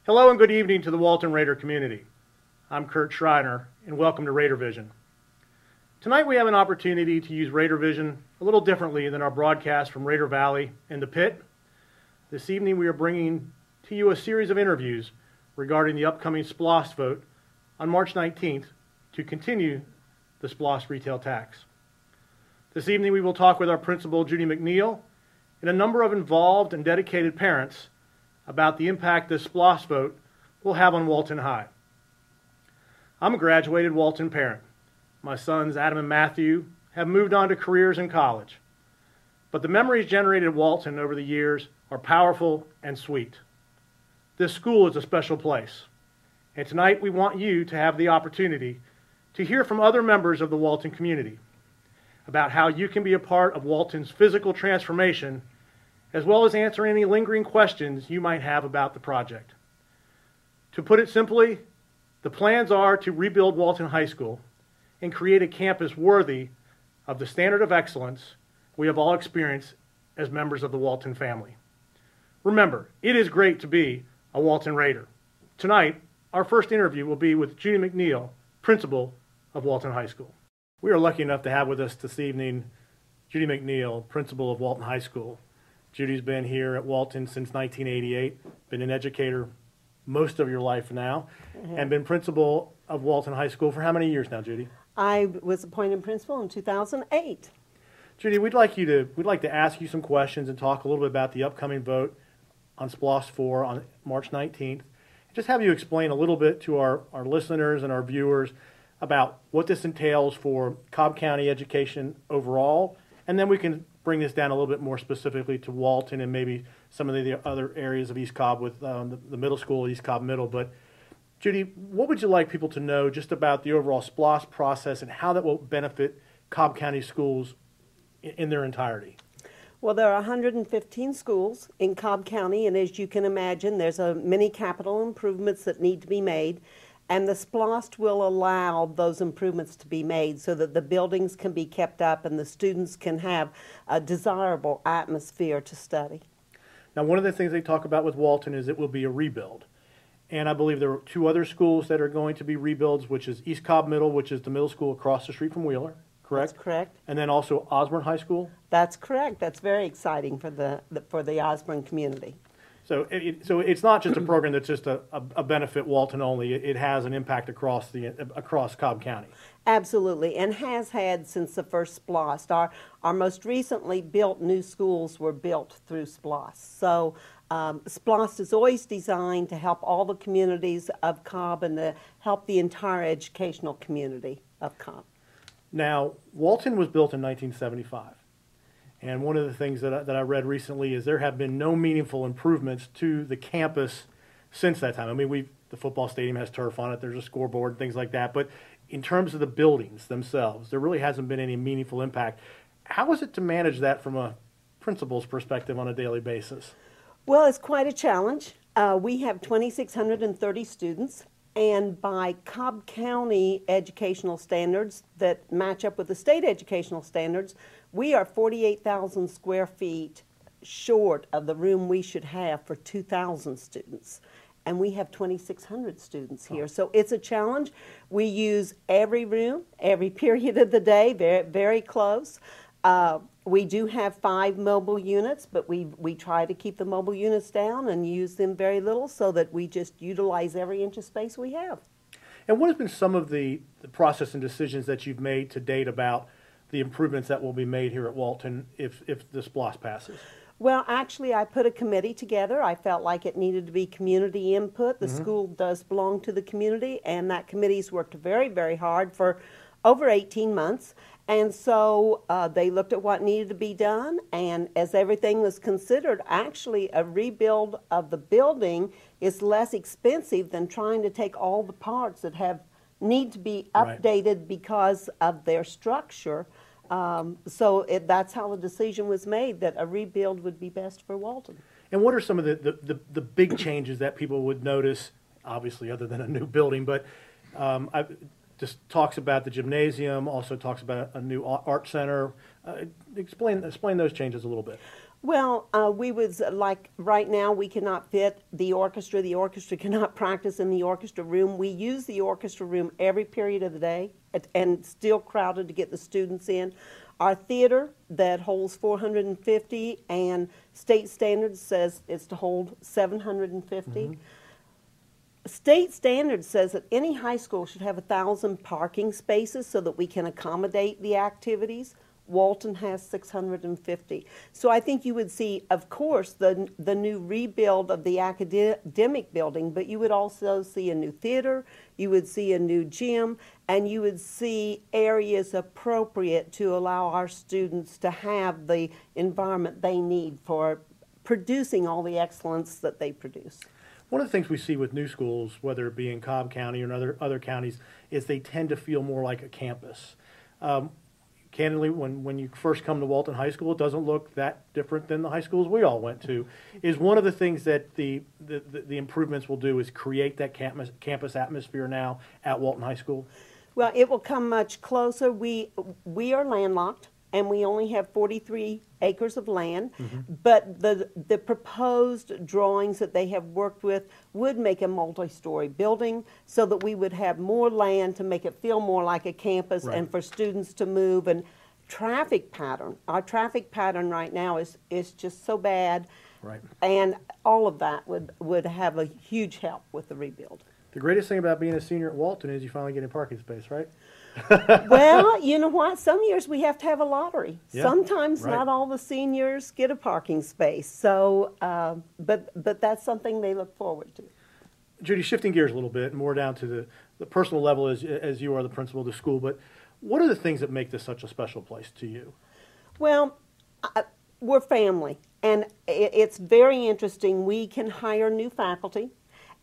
Hello and good evening to the Walton Raider community. I'm Kurt Schreiner, and welcome to Raider Vision. Tonight we have an opportunity to use Raider Vision a little differently than our broadcast from Raider Valley and the Pit. This evening we are bringing to you a series of interviews regarding the upcoming eSPLOST vote on March 19th to continue the eSPLOST retail tax. This evening we will talk with our principal, Judy McNeill, and a number of involved and dedicated parents about the impact this eSPLOST vote will have on Walton High. I'm a graduated Walton parent. My sons, Adam and Matthew, have moved on to careers in college. But the memories generated at Walton over the years are powerful and sweet. This school is a special place. And tonight we want you to have the opportunity to hear from other members of the Walton community about how you can be a part of Walton's physical transformation, as well as answer any lingering questions you might have about the project. To put it simply, the plans are to rebuild Walton High School and create a campus worthy of the standard of excellence we have all experienced as members of the Walton family. Remember, it is great to be a Walton Raider. Tonight, our first interview will be with Judy McNeill, principal of Walton High School. We are lucky enough to have with us this evening Judy McNeill, principal of Walton High School. Judy's been here at Walton since 1988, been an educator most of your life now, and been principal of Walton High School for how many years now, Judy? I was appointed principal in 2008. Judy, we'd like to ask you some questions and talk a little bit about the upcoming vote on eSPLOST 4 on March 19th. Just have you explain a little bit to our listeners and our viewers about what this entails for Cobb County education overall, and then we can bring this down a little bit more specifically to Walton and maybe some of the other areas of East Cobb with the middle school, East Cobb Middle. But Judy, what would you like people to know just about the overall eSPLOST process and how that will benefit Cobb County schools in their entirety? Well, there are 115 schools in Cobb County, and as you can imagine, there's many capital improvements that need to be made, and the eSPLOST will allow those improvements to be made so that the buildings can be kept up and the students can have a desirable atmosphere to study. Now, one of the things they talk about with Walton is it will be a rebuild. And I believe there are two other schools that are going to be rebuilds, which is East Cobb Middle, which is the middle school across the street from Wheeler, correct? That's correct. And then also Osborne High School? That's correct. That's very exciting for the Osborne community. So it's not just a program that's just a benefit Walton only. It has an impact across Cobb County. Absolutely, and has had since the first eSPLOST. Our most recently built new schools were built through eSPLOST. So eSPLOST is always designed to help all the communities of Cobb and to help the entire educational community of Cobb. Now, Walton was built in 1975. And one of the things that I read recently is there have been no meaningful improvements to the campus since that time. I mean, the football stadium has turf on it, there's a scoreboard and things like that. But in terms of the buildings themselves, there really hasn't been any meaningful impact. How is it to manage that from a principal's perspective on a daily basis? Well, it's quite a challenge. We have 2,630 students. And by Cobb County educational standards that match up with the state educational standards, we are 48,000 square feet short of the room we should have for 2,000 students. And we have 2,600 students here. So it's a challenge. We use every room, every period of the day, very, very close. We do have 5 mobile units, but we try to keep the mobile units down and use them very little so that we just utilize every inch of space we have. And what has been some of the process and decisions that you've made to date about the improvements that will be made here at Walton if the eSPLOST passes? Well, actually, I put a committee together. I felt like it needed to be community input. The school does belong to the community, and that committee's worked very, very hard for over 18 months. And so they looked at what needed to be done, and as everything was considered, actually a rebuild of the building is less expensive than trying to take all the parts that need to be updated because of their structure. So that's how the decision was made, that a rebuild would be best for Walton. And what are some of the big changes that people would notice, obviously other than a new building, but just talks about the gymnasium, also talks about a new art center. Explain those changes a little bit. Well, we was like right now we cannot fit the orchestra. The orchestra cannot practice in the orchestra room. We use the orchestra room every period of the day and still crowded to get the students in. Our theater that holds 450 and state standards says it's to hold 750. Mm-hmm. State standards says that any high school should have 1,000 parking spaces so that we can accommodate the activities. Walton has 650. So I think you would see, of course, the new rebuild of the academic building, but you would also see a new theater, you would see a new gym, and you would see areas appropriate to allow our students to have the environment they need for producing all the excellence that they produce. One of the things we see with new schools, whether it be in Cobb County or other counties, is they tend to feel more like a campus. Candidly, when you first come to Walton High School, it doesn't look that different than the high schools we all went to. Is one of the things that the improvements will do is create that campus atmosphere now at Walton High School? Well, it will come much closer. We are landlocked, and we only have 43 acres of land, mm-hmm. but the proposed drawings that they have worked with would make a multi-story building so that we would have more land to make it feel more like a campus, right. And for students to move. And traffic pattern, our traffic pattern right now is just so bad, right. And all of that would have a huge help with the rebuild. The greatest thing about being a senior at Walton is you finally get a parking space, right? Well, you know what? Some years we have to have a lottery. Yeah, sometimes right. Not all the seniors get a parking space. So, but that's something they look forward to. Judy, shifting gears a little bit, more down to the personal level as you are the principal of the school, but what are the things that make this such a special place to you? Well, we're family, and it's very interesting. We can hire new faculty.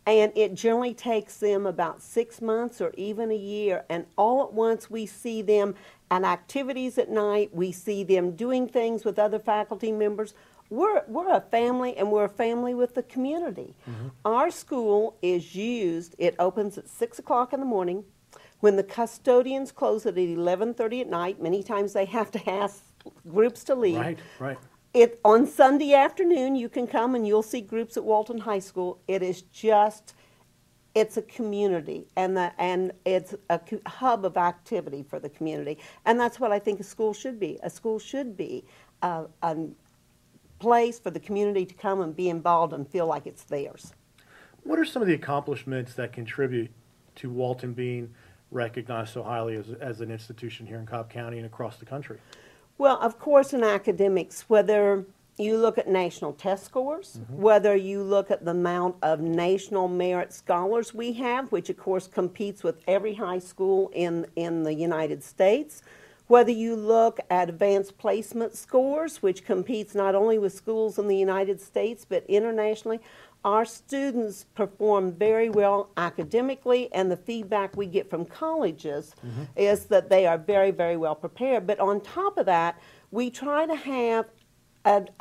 And it generally takes them about 6 months or even a year. And all at once we see them at activities at night. We see them doing things with other faculty members. We're a family, and we're a family with the community. Mm-hmm. Our school is used, it opens at 6 o'clock in the morning. When the custodians close at 11:30 at night, many times they have to ask groups to leave. Right, right. On Sunday afternoon, you can come and you'll see groups at Walton High School. It's a community, and it's a hub of activity for the community. And that's what I think a school should be. A school should be a place for the community to come and be involved and feel like it's theirs. What are some of the accomplishments that contribute to Walton being recognized so highly as an institution here in Cobb County and across the country? Well, of course, in academics, whether you look at national test scores, mm-hmm. whether you look at the amount of national merit scholars we have, which of course competes with every high school in the United States, whether you look at advanced placement scores, which competes not only with schools in the United States but internationally, our students perform very well academically, and the feedback we get from colleges mm-hmm. is that they are very, very well prepared. But on top of that, we try to have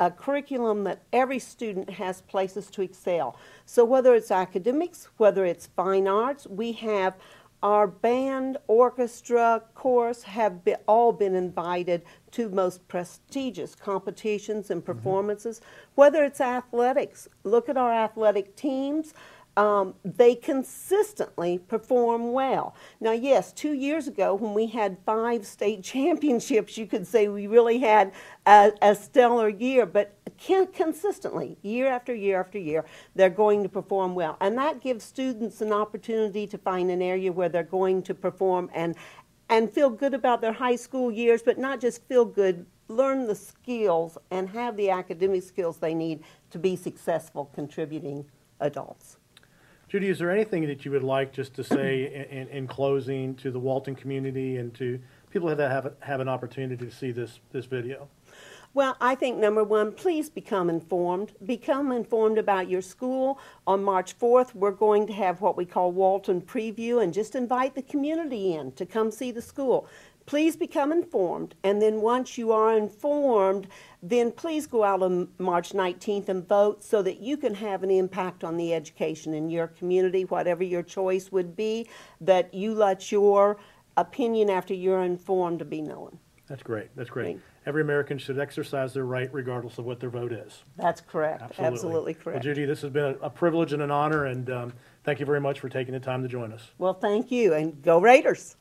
a curriculum that every student has places to excel. So whether it's academics, whether it's fine arts, we have our band, orchestra, chorus have all been invited to most prestigious competitions and performances. Mm-hmm. Whether it's athletics, look at our athletic teams. They consistently perform well. Now, yes, 2 years ago when we had 5 state championships, you could say we really had a stellar year, but consistently, year after year after year, they're going to perform well. And that gives students an opportunity to find an area where they're going to perform and feel good about their high school years, but not just feel good, learn the skills and have the academic skills they need to be successful contributing adults. Judy, is there anything that you would like just to say in closing to the Walton community and to people that have an opportunity to see this video? Well, I think number one, please become informed. Become informed about your school. On March 4th, we're going to have what we call Walton Preview, and just invite the community in to come see the school. Please become informed, and then once you are informed, then please go out on March 19th and vote so that you can have an impact on the education in your community, whatever your choice would be, that you let your opinion after you're informed to be known. That's great. That's great. Great. Every American should exercise their right regardless of what their vote is. That's correct. Absolutely correct. Well, Judy, this has been a privilege and an honor, and thank you very much for taking the time to join us. Well, thank you, and go Raiders.